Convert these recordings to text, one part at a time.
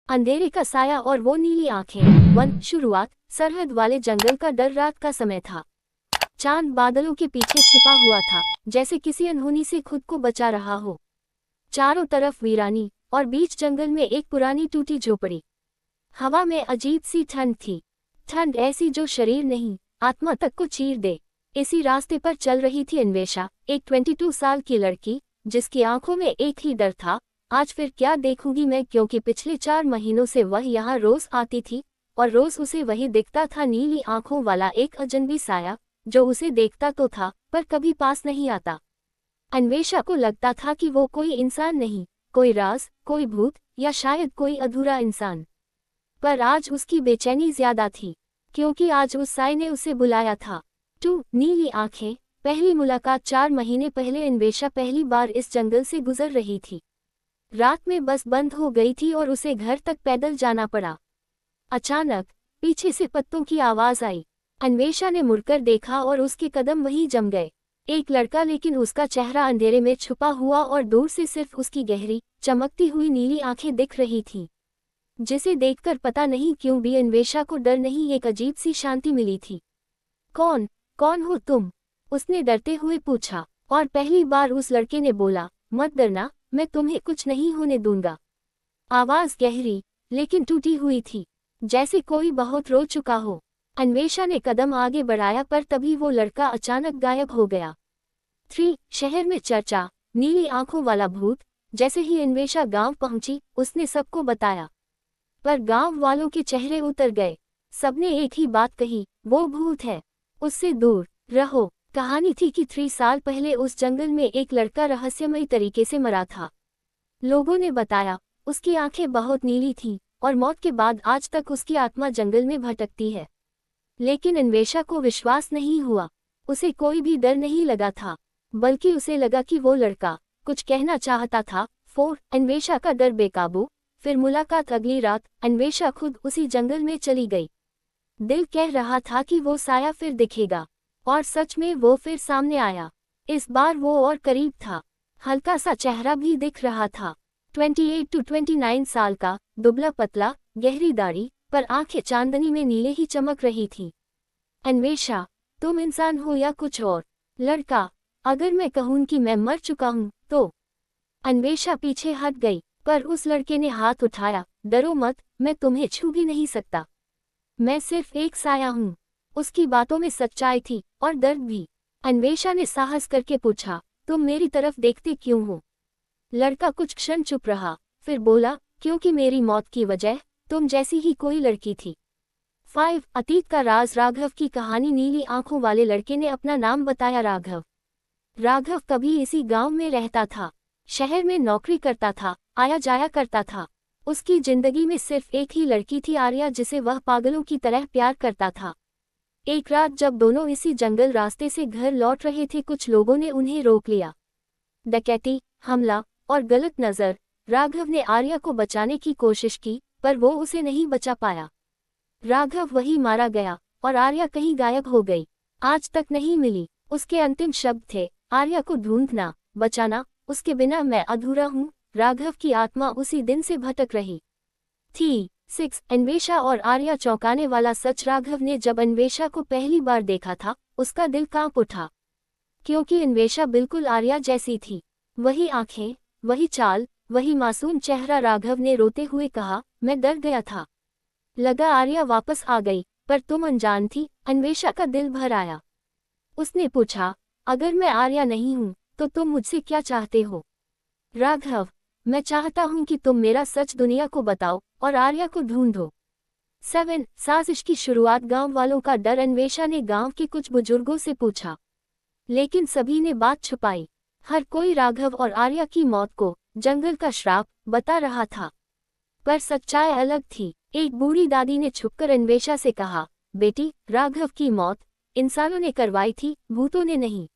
अंधेरे का साया और वो नीली आंखें। वन शुरुआत। सरहद वाले जंगल का डर। रात का समय था। चांद बादलों के पीछे छिपा हुआ था, जैसे किसी अनहोनी से खुद को बचा रहा हो। चारों तरफ वीरानी, और बीच जंगल में एक पुरानी टूटी झोपड़ी। हवा में अजीब सी ठंड थी, ठंड ऐसी जो शरीर नहीं, आत्मा तक को चीर दे। इसी रास्ते पर चल रही थी अन्वेषा, एक 22 साल की लड़की, जिसकी आंखों में एक ही डर था, आज फिर क्या देखूंगी मैं, क्योंकि पिछले 4 महीनों से वह यहाँ रोज आती थी, और रोज उसे वही दिखता था, नीली आंखों वाला एक अजनबी साया, जो उसे देखता तो था पर कभी पास नहीं आता। अन्वेषा को लगता था कि वो कोई इंसान नहीं, कोई राज, कोई भूत, या शायद कोई अधूरा इंसान। पर आज उसकी बेचैनी ज्यादा थी, क्योंकि आज उस साए ने उसे बुलाया था। नीली आंखें। पहली मुलाकात 4 महीने पहले अन्वेषा पहली बार इस जंगल से गुजर रही थी। रात में बस बंद हो गई थी और उसे घर तक पैदल जाना पड़ा। अचानक पीछे से पत्तों की आवाज आई। अन्वेषा ने मुड़कर देखा और उसके कदम वहीं जम गए। एक लड़का, लेकिन उसका चेहरा अंधेरे में छुपा हुआ और दूर से सिर्फ उसकी गहरी, चमकती हुई नीली आंखें दिख रही थीं, जिसे देखकर पता नहीं क्यों भी अन्वेषा को डर नहीं, एक अजीब सी शांति मिली थी। कौन हो तुम? उसने डरते हुए पूछा, और पहली बार उस लड़के ने बोला, मत डरना, मैं तुम्हें कुछ नहीं होने दूंगा। आवाज गहरी, लेकिन टूटी हुई थी, जैसे कोई बहुत रो चुका हो। अन्वेषा ने कदम आगे बढ़ाया, पर तभी वो लड़का अचानक गायब हो गया। 3 शहर में चर्चा, नीली आंखों वाला भूत। जैसे ही अन्वेषा गांव पहुंची, उसने सबको बताया, पर गांव वालों के चेहरे उतर गए। सबने एक ही बात कही, वो भूत है, उससे दूर रहो। कहानी थी कि 3 साल पहले उस जंगल में एक लड़का रहस्यमयी तरीके से मरा था। लोगों ने बताया, उसकी आंखें बहुत नीली थीं, और मौत के बाद आज तक उसकी आत्मा जंगल में भटकती है। लेकिन अन्वेषा को विश्वास नहीं हुआ। उसे कोई भी डर नहीं लगा था, बल्कि उसे लगा कि वो लड़का कुछ कहना चाहता था। 4 अन्वेषा का डर बेकाबू। फिर मुलाकात। अगली रात अन्वेषा खुद उसी जंगल में चली गई। दिल कह रहा था कि वो साया फिर दिखेगा, और सच में वो फिर सामने आया। इस बार वो और करीब था, हल्का सा चेहरा भी दिख रहा था। 28 to 29 साल का, दुबला पतला, गहरी दाढ़ी, पर आंखें चांदनी में नीले ही चमक रही थी। अन्वेषा, तुम इंसान हो या कुछ और? लड़का, अगर मैं कहूं कि मैं मर चुका हूं तो? अन्वेषा पीछे हट गई, पर उस लड़के ने हाथ उठाया। डरो मत, मैं तुम्हें छू भी नहीं सकता, मैं सिर्फ एक साया हूं। उसकी बातों में सच्चाई थी, और दर्द भी। अन्वेषा ने साहस करके पूछा, तुम मेरी तरफ देखते क्यों हो? लड़का कुछ क्षण चुप रहा, फिर बोला, क्योंकि मेरी मौत की वजह तुम जैसी ही कोई लड़की थी। 5 अतीत का राज। राघव की कहानी। नीली आंखों वाले लड़के ने अपना नाम बताया, राघव। राघव कभी इसी गांव में रहता था, शहर में नौकरी करता था, आया जाया करता था। उसकी जिंदगी में सिर्फ एक ही लड़की थी, आर्या, जिसे वह पागलों की तरह प्यार करता था। एक रात जब दोनों इसी जंगल रास्ते से घर लौट रहे थे, कुछ लोगों ने उन्हें रोक लिया। डकैती, हमला और गलत नजर। राघव ने आर्या को बचाने की कोशिश की, पर वो उसे नहीं बचा पाया। राघव वहीं मारा गया, और आर्या कहीं गायब हो गई, आज तक नहीं मिली। उसके अंतिम शब्द थे, आर्या को ढूंढना, बचाना, उसके बिना मैं अधूरा हूँ। राघव की आत्मा उसी दिन से भटक रही थी। 6 अन्वेषा और आर्या। चौंकाने वाला सच, राघव ने जब अन्वेषा को पहली बार देखा था, उसका दिल कांप उठा, क्योंकि अन्वेषा बिल्कुल आर्या जैसी थी। वही आंखें, वही चाल, वही मासूम चेहरा। राघव ने रोते हुए कहा, मैं डर गया था, लगा आर्या वापस आ गई, पर तुम अनजान थी। अन्वेषा का दिल भर आया। उसने पूछा, अगर मैं आर्या नहीं हूं तो तुम मुझसे क्या चाहते हो? राघव, मैं चाहता हूं कि तुम मेरा सच दुनिया को बताओ और आर्या को ढूंढो। 7 साजिश की शुरुआत। गांव वालों का डर। अन्वेषा ने गांव के कुछ बुजुर्गों से पूछा, लेकिन सभी ने बात छुपाई। हर कोई राघव और आर्या की मौत को जंगल का श्राप बता रहा था, पर सच्चाई अलग थी। एक बूढ़ी दादी ने छुपकर अन्वेषा से कहा, बेटी, राघव की मौत इंसानों ने करवाई थी, भूतों ने नहीं।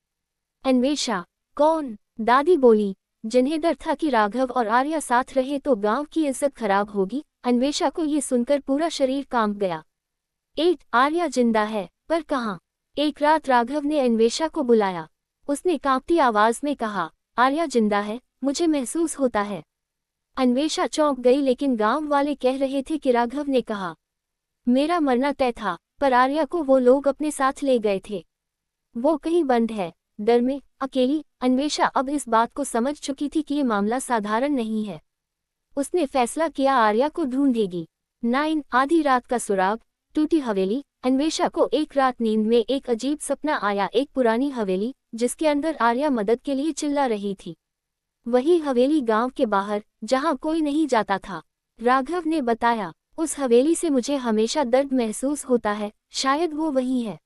अन्वेषा, कौन? दादी बोली, जिन्हें डर था कि राघव और आर्या साथ रहे तो गांव की इज्जत खराब होगी। अन्वेषा को ये सुनकर पूरा शरीर कांप गया। 8 आर्या जिंदा है, पर कहाँ? एक रात राघव ने अन्वेषा को बुलाया। उसने कांपती आवाज में कहा, आर्या जिंदा है, मुझे महसूस होता है। अन्वेषा चौंक गई, लेकिन गांव वाले कह रहे थे कि राघव ने कहा मेरा मरना तय था, पर आर्या को वो लोग अपने साथ ले गए थे। वो कहीं बंद है, डर में, अकेली। अन्वेषा अब इस बात को समझ चुकी थी कि ये मामला साधारण नहीं है। उसने फैसला किया आर्या को ढूंढेगी। 9 आधी रात का सुराग, टूटी हवेली। अन्वेषा को एक रात नींद में एक अजीब सपना आया, एक पुरानी हवेली जिसके अंदर आर्या मदद के लिए चिल्ला रही थी। वही हवेली गांव के बाहर, जहां कोई नहीं जाता था। राघव ने बताया, उस हवेली से मुझे हमेशा दर्द महसूस होता है, शायद वो वही है।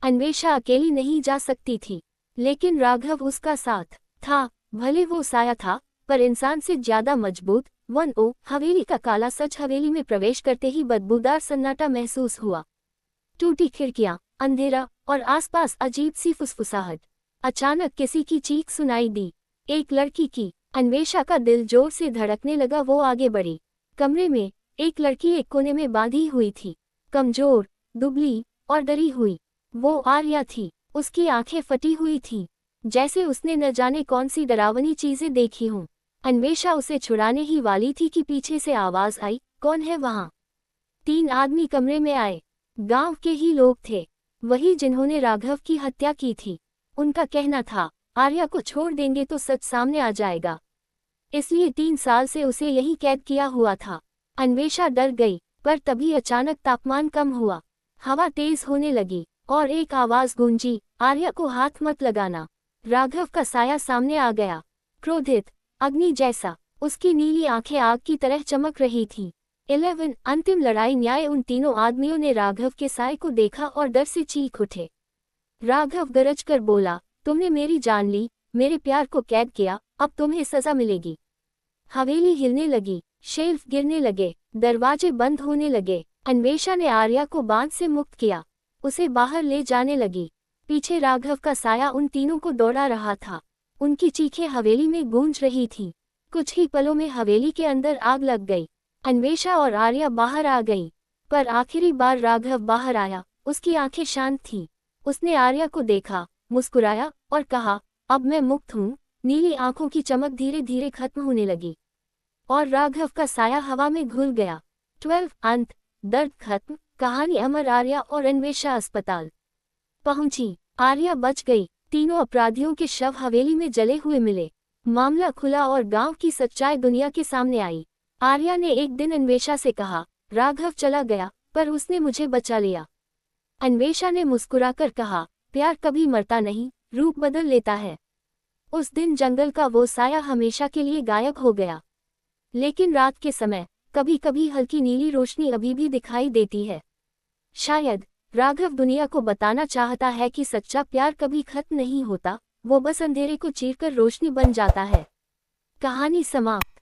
अन्वेषा अकेली नहीं जा सकती थी, लेकिन राघव उसका साथ था। भले वो साया था, पर इंसान से ज्यादा मजबूत। 1 हवेली का काला सच। हवेली में प्रवेश करते ही बदबूदार सन्नाटा महसूस हुआ। टूटी खिड़कियां, अंधेरा और आसपास अजीब सी फुसफुसाहट। अचानक किसी की चीख सुनाई दी, एक लड़की की। अन्वेषा का दिल जोर से धड़कने लगा। वो आगे बढ़ी। कमरे में एक लड़की एक कोने में बांधी हुई थी, कमजोर, दुबली और डरी हुई। वो आर्या थी। उसकी आंखें फटी हुई थीं, जैसे उसने न जाने कौन सी डरावनी चीजें देखी हों। अन्वेषा उसे छुड़ाने ही वाली थी कि पीछे से आवाज आई, कौन है वहां? 3 आदमी कमरे में आए। गांव के ही लोग थे, वही जिन्होंने राघव की हत्या की थी। उनका कहना था, आर्या को छोड़ देंगे तो सच सामने आ जाएगा, इसलिए 3 साल से उसे यहीं कैद किया हुआ था। अन्वेषा डर गई, पर तभी अचानक तापमान कम हुआ, हवा तेज होने लगी और एक आवाज गूंजी, आर्या को हाथ मत लगाना। राघव का साया सामने आ गया, क्रोधित, अग्नि जैसा। उसकी नीली आंखें आग की तरह चमक रही थीं। 11 अंतिम लड़ाई न्याय। उन तीनों आदमियों ने राघव के साए को देखा और डर से चीख उठे। राघव गरजकर बोला, तुमने मेरी जान ली, मेरे प्यार को कैद किया, अब तुम्हें सजा मिलेगी। हवेली हिलने लगी, शेल्फ गिरने लगे, दरवाजे बंद होने लगे। अन्वेषा ने आर्या को बांध से मुक्त किया, उसे बाहर ले जाने लगी। पीछे राघव का साया उन तीनों को दौड़ा रहा था। उनकी चीखें हवेली में गूंज रही थीं। कुछ ही पलों में हवेली के अंदर आग लग गई। अन्वेषा और आर्या बाहर आ गई, पर आखिरी बार राघव बाहर आया। उसकी आंखें शांत थीं। उसने आर्या को देखा, मुस्कुराया और कहा, अब मैं मुक्त हूँ। नीली आंखों की चमक धीरे धीरे खत्म होने लगी और राघव का साया हवा में घुल गया। 12 अंत, दर्द खत्म, कहानी अमर। आर्या और अन्वेषा अस्पताल पहुंची। आर्या बच गई। तीनों अपराधियों के शव हवेली में जले हुए मिले। मामला खुला और गांव की सच्चाई दुनिया के सामने आई। आर्या ने एक दिन अन्वेषा से कहा, राघव चला गया, पर उसने मुझे बचा लिया। अन्वेषा ने मुस्कुराकर कहा, प्यार कभी मरता नहीं, रूप बदल लेता है। उस दिन जंगल का वो साया हमेशा के लिए गायब हो गया। लेकिन रात के समय कभी कभी हल्की नीली रोशनी अभी भी दिखाई देती है। शायद राघव दुनिया को बताना चाहता है कि सच्चा प्यार कभी खत्म नहीं होता, वो बस अंधेरे को चीरकर रोशनी बन जाता है। कहानी समाप्त।